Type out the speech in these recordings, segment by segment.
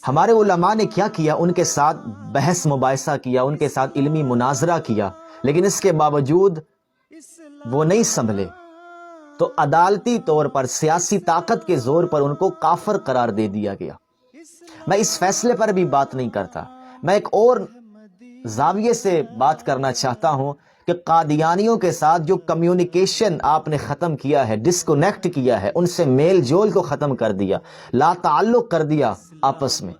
ہمارے علماء نے کیا کیا؟ ان کے ساتھ بحث مباحثہ کیا، ان کے ساتھ علمی مناظرہ کیا، لیکن اس کے باوجود وہ نہیں سنبھلے تو عدالتی طور پر، سیاسی طاقت کے زور پر ان کو کافر قرار دے دیا گیا۔ میں اس فیصلے پر بھی بات نہیں کرتا، میں ایک اور زاویے سے بات کرنا چاہتا ہوں کہ قادیانیوں کے ساتھ جو کمیونیکیشن آپ نے ختم کیا ہے، ڈسکنیکٹ کیا ہے، ان سے میل جول کو ختم کر دیا، لا تعلق کر دیا آپس میں،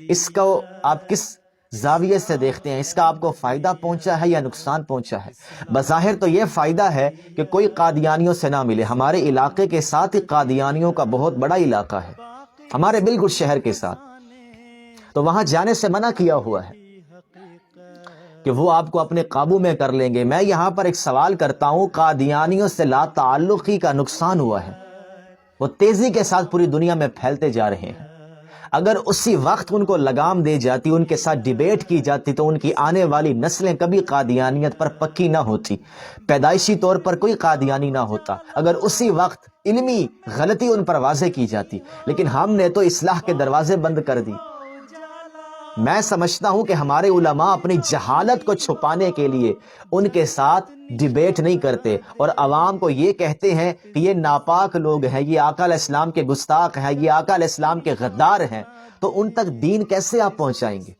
اس کو آپ کس زاویے سے دیکھتے ہیں؟ اس کا آپ کو فائدہ پہنچا ہے یا نقصان پہنچا ہے؟ بظاہر تو یہ فائدہ ہے کہ کوئی قادیانیوں سے نہ ملے۔ ہمارے علاقے کے ساتھ ہی قادیانیوں کا بہت بڑا علاقہ ہے، ہمارے بالکل شہر کے ساتھ، تو وہاں جانے سے منع کیا ہوا ہے کہ وہ آپ کو اپنے قابو میں کر لیں گے۔ میں یہاں پر ایک سوال کرتا ہوں، قادیانیوں سے لا تعلقی کا نقصان ہوا ہے، وہ تیزی کے ساتھ پوری دنیا میں پھیلتے جا رہے ہیں۔ اگر اسی وقت ان کو لگام دے جاتی، ان کے ساتھ ڈیبیٹ کی جاتی، تو ان کی آنے والی نسلیں کبھی قادیانیت پر پکی نہ ہوتی، پیدائشی طور پر کوئی قادیانی نہ ہوتا، اگر اسی وقت علمی غلطی ان پر واضح کی جاتی۔ لیکن ہم نے تو اصلاح کے دروازے بند کر دی۔ میں سمجھتا ہوں کہ ہمارے علماء اپنی جہالت کو چھپانے کے لیے ان کے ساتھ ڈیبیٹ نہیں کرتے، اور عوام کو یہ کہتے ہیں کہ یہ ناپاک لوگ ہیں، یہ آقا علیہ السلام کے گستاخ ہیں، یہ آقا علیہ السلام کے غدار ہیں، تو ان تک دین کیسے آپ پہنچائیں گے؟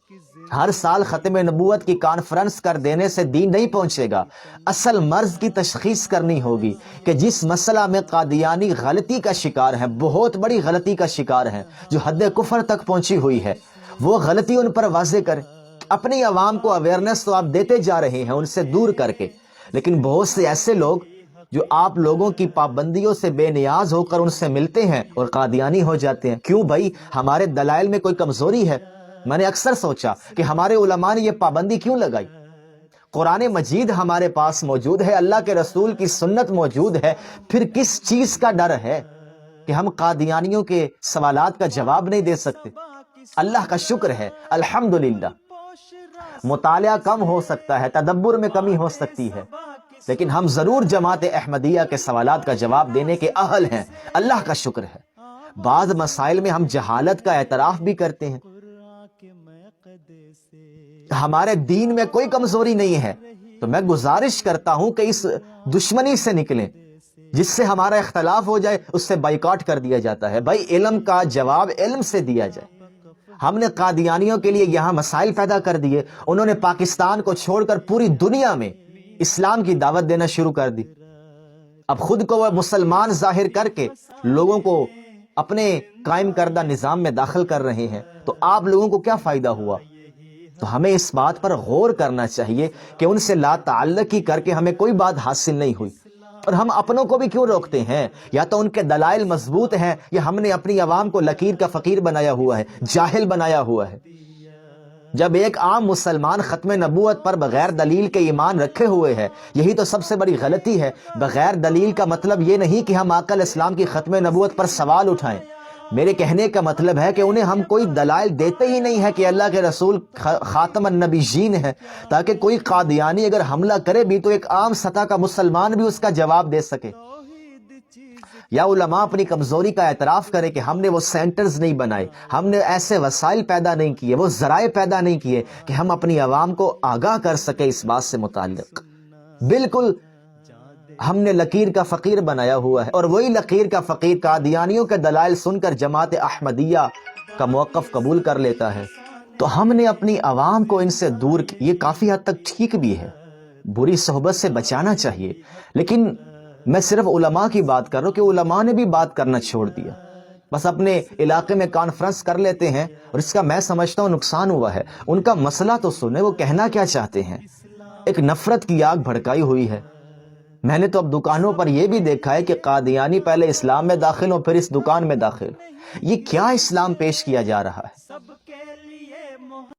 ہر سال ختم نبوت کی کانفرنس کر دینے سے دین نہیں پہنچے گا۔ اصل مرض کی تشخیص کرنی ہوگی کہ جس مسئلہ میں قادیانی غلطی کا شکار ہیں، بہت بڑی غلطی کا شکار ہیں، جو حد کفر تک پہنچی ہوئی ہے، وہ غلطی ان پر واضح کریں۔ اپنی عوام کو اویئرنس تو آپ دیتے جا رہے ہیں ان سے دور کر کے، لیکن بہت سے ایسے لوگ جو آپ لوگوں کی پابندیوں سے بے نیاز ہو کر ان سے ملتے ہیں اور قادیانی ہو جاتے ہیں۔ کیوں بھائی؟ ہمارے دلائل میں کوئی کمزوری ہے؟ میں نے اکثر سوچا کہ ہمارے علماء نے یہ پابندی کیوں لگائی؟ قرآن مجید ہمارے پاس موجود ہے، اللہ کے رسول کی سنت موجود ہے، پھر کس چیز کا ڈر ہے کہ ہم قادیانیوں کے سوالات کا جواب نہیں دے سکتے؟ اللہ کا شکر ہے، الحمدللہ، مطالعہ کم ہو سکتا ہے، تدبر میں کمی ہو سکتی ہے، لیکن ہم ضرور جماعت احمدیہ کے سوالات کا جواب دینے کے اہل ہیں، اللہ کا شکر ہے۔ بعض مسائل میں ہم جہالت کا اعتراف بھی کرتے ہیں، ہمارے دین میں کوئی کمزوری نہیں ہے، تو میں گزارش کرتا ہوں کہ اس دشمنی سے نکلیں، جس سے ہمارا اختلاف ہو جائے اس سے بائیکاٹ کر دیا جاتا ہے۔ بھائی علم کا جواب علم سے دیا جائے۔ ہم نے قادیانیوں کے لیے یہاں مسائل پیدا کر دیے، انہوں نے پاکستان کو چھوڑ کر پوری دنیا میں اسلام کی دعوت دینا شروع کر دی۔ اب خود کو وہ مسلمان ظاہر کر کے لوگوں کو اپنے قائم کردہ نظام میں داخل کر رہے ہیں، تو آپ لوگوں کو کیا فائدہ ہوا؟ تو ہمیں اس بات پر غور کرنا چاہیے کہ ان سے لا تعلقی کر کے ہمیں کوئی بات حاصل نہیں ہوئی، اور ہم اپنوں کو بھی کیوں روکتے ہیں؟ یا تو ان کے دلائل مضبوط ہیں، یا ہم نے اپنی عوام کو لکیر کا فقیر بنایا ہوا ہے، جاہل بنایا ہوا ہے۔ جب ایک عام مسلمان ختم نبوت پر بغیر دلیل کے ایمان رکھے ہوئے ہے، یہی تو سب سے بڑی غلطی ہے۔ بغیر دلیل کا مطلب یہ نہیں کہ ہم آقا علیہ السلام کی ختم نبوت پر سوال اٹھائیں، میرے کہنے کا مطلب ہے کہ انہیں ہم کوئی دلائل دیتے ہی نہیں ہے کہ اللہ کے رسول خاتم النبیین ہے، تاکہ کوئی قادیانی اگر حملہ کرے بھی تو ایک عام سطح کا مسلمان بھی اس کا جواب دے سکے۔ یا علماء اپنی کمزوری کا اعتراف کرے کہ ہم نے وہ سینٹرز نہیں بنائے، ہم نے ایسے وسائل پیدا نہیں کیے، وہ ذرائع پیدا نہیں کیے کہ ہم اپنی عوام کو آگاہ کر سکے اس بات سے متعلق۔ بالکل ہم نے لکیر کا فقیر بنایا ہوا ہے، اور وہی لکیر کا فقیر قادیانیوں کے دلائل سن کر جماعت احمدیہ کا موقف قبول کر لیتا ہے۔ تو ہم نے اپنی عوام کو ان سے دور یہ کافی حد تک ٹھیک بھی ہے، بری صحبت سے بچانا چاہیے، لیکن میں صرف علماء کی بات کر رہا ہوں کہ علماء نے بھی بات کرنا چھوڑ دیا، بس اپنے علاقے میں کانفرنس کر لیتے ہیں، اور اس کا میں سمجھتا ہوں نقصان ہوا ہے۔ ان کا مسئلہ تو سنیں، وہ کہنا کیا چاہتے ہیں۔ ایک نفرت کی آگ بھڑکائی ہوئی ہے۔ میں نے تو اب دکانوں پر یہ بھی دیکھا ہے کہ قادیانی پہلے اسلام میں داخل ہو پھر اس دکان میں داخل۔ یہ کیا اسلام پیش کیا جا رہا ہے؟